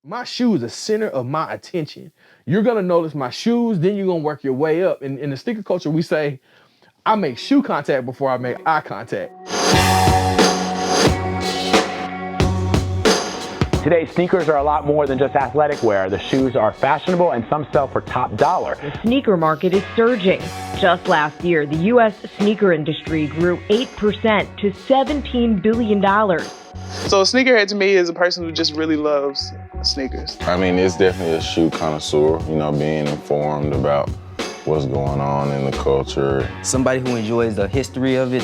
My shoe is the center of my attention. You're gonna notice my shoes, then you're gonna work your way up. In the sneaker culture, we say, I make shoe contact before I make eye contact. Today, sneakers are a lot more than just athletic wear. The shoes are fashionable and some sell for top dollar. The sneaker market is surging. Just last year, the U.S. sneaker industry grew 8% to $17 billion. So a sneakerhead to me is a person who just really loves sneakers. I mean, it's definitely a shoe connoisseur, you know, being informed about what's going on in the culture. Somebody who enjoys the history of it,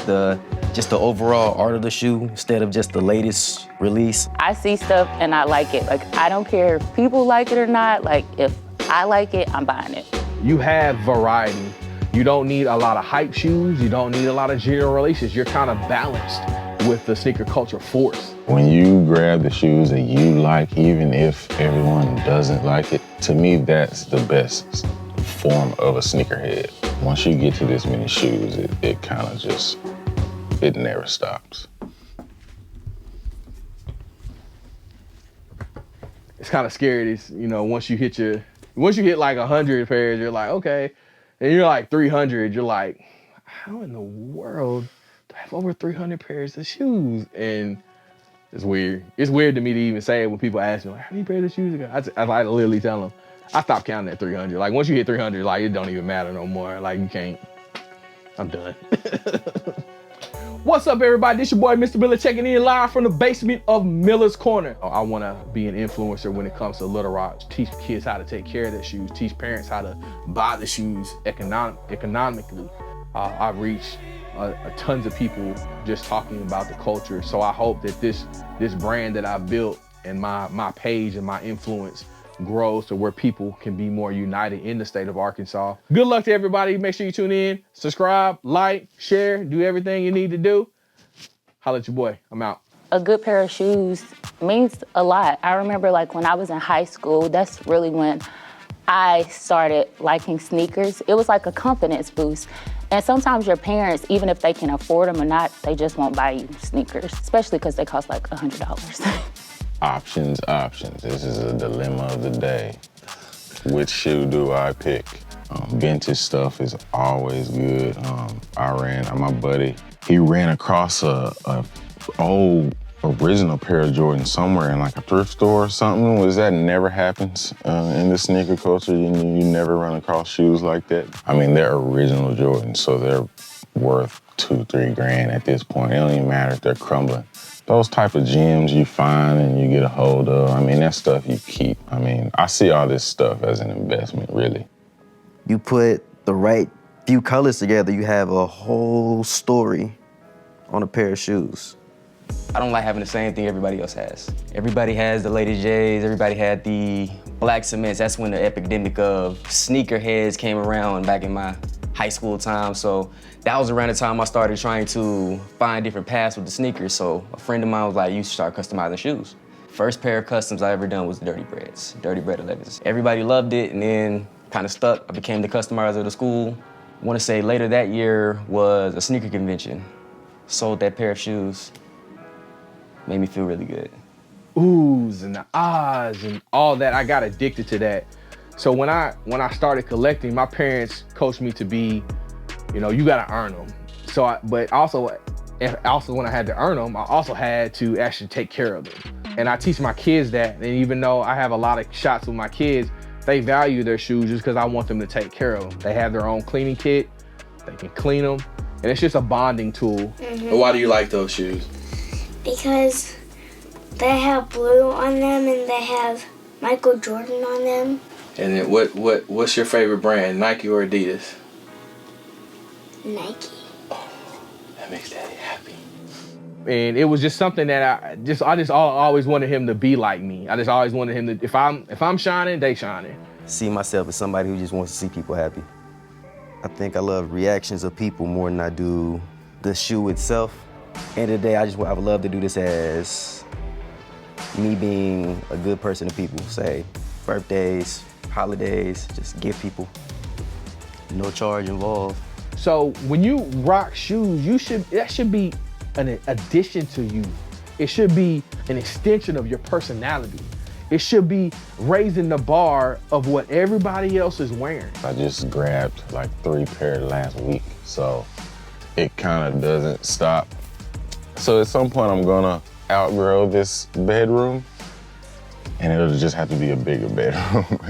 just the overall art of the shoe instead of just the latest release. I see stuff and I like it. Like, I don't care if people like it or not. Like, if I like it, I'm buying it. You have variety. You don't need a lot of hype shoes. You don't need a lot of general releases. You're kind of balanced with the sneaker culture force. When you grab the shoes that you like, even if everyone doesn't like it, to me, that's the best form of a sneakerhead. Once you get to this many shoes, it kind of just, it never stops. It's kind of scary, you know, once you hit like 100 pairs, you're like, okay. And you're like 300, you're like, how in the world do I have over 300 pairs of shoes? And it's weird. It's weird to me to even say it when people ask me, like, how many pairs of shoes you got? I literally tell them, I stopped counting at 300. Like, once you hit 300, like, it don't even matter no more. Like, you can't, I'm done. What's up, everybody? This your boy, Mr. Miller, checking in live from the basement of Miller's Corner. I want to be an influencer when it comes to Little Rock. Teach kids how to take care of their shoes. Teach parents how to buy the shoes economically. I've reached tons of people just talking about the culture. So I hope that this brand that I built and my page and my influence grows to where people can be more united in the state of Arkansas. Good luck to everybody. Make sure you tune in, subscribe, like, share, do everything you need to do. Holla at your boy. I'm out. A good pair of shoes means a lot. I remember, like, when I was in high school, that's really when I started liking sneakers. It was like a confidence boost. And sometimes your parents, even if they can afford them or not, they just won't buy you sneakers, especially because they cost like $100. Options. This is a dilemma of the day. Which shoe do I pick? Vintage stuff is always good. My buddy, he ran across a old original pair of Jordans somewhere in like a thrift store or something. That never happens in the sneaker culture. You never run across shoes like that. I mean, they're original Jordans, so they're worth $2-3 grand at this point. It don't even matter if they're crumbling. Those type of gems you find and you get a hold of, I mean, that stuff you keep. I mean, I see all this stuff as an investment, really. You put the right few colors together, you have a whole story on a pair of shoes. I don't like having the same thing everybody else has. Everybody has the latest J's, everybody had the black cements. That's when the epidemic of sneakerheads came around back in my high school time. So that was around the time I started trying to find different paths with the sneakers. So a friend of mine was like, you should start customizing shoes. First pair of customs I ever done was Dirty Breads, Dirty Bread 11s. Everybody loved it and then kind of stuck. I became the customizer of the school. I want to say later that year was a sneaker convention. Sold that pair of shoes. Made me feel really good. Oohs and the ahs and all that, I got addicted to that. So when I started collecting, my parents coached me to be, you know, you gotta earn them. But also when I had to earn them, I also had to actually take care of them. And I teach my kids that, and even though I have a lot of shots with my kids, they value their shoes just because I want them to take care of them. They have their own cleaning kit, they can clean them, and it's just a bonding tool. Mm-hmm. Why do you like those shoes? Because they have blue on them and they have Michael Jordan on them. And then what's your favorite brand, Nike or Adidas? Nike. Oh, that makes Daddy happy. And it was just something that I just always wanted him to be like me. I just always wanted him to, if I'm shining, they shining. See myself as somebody who just wants to see people happy. I think I love reactions of people more than I do the shoe itself. End of the day, I would love to do this as me being a good person to people. Say birthdays, holidays, just give people. No charge involved. So when you rock shoes, that should be an addition to you. It should be an extension of your personality. It should be raising the bar of what everybody else is wearing. I just grabbed like 3 pairs last week, so it kind of doesn't stop. So at some point I'm gonna outgrow this bedroom, and it'll just have to be a bigger bedroom.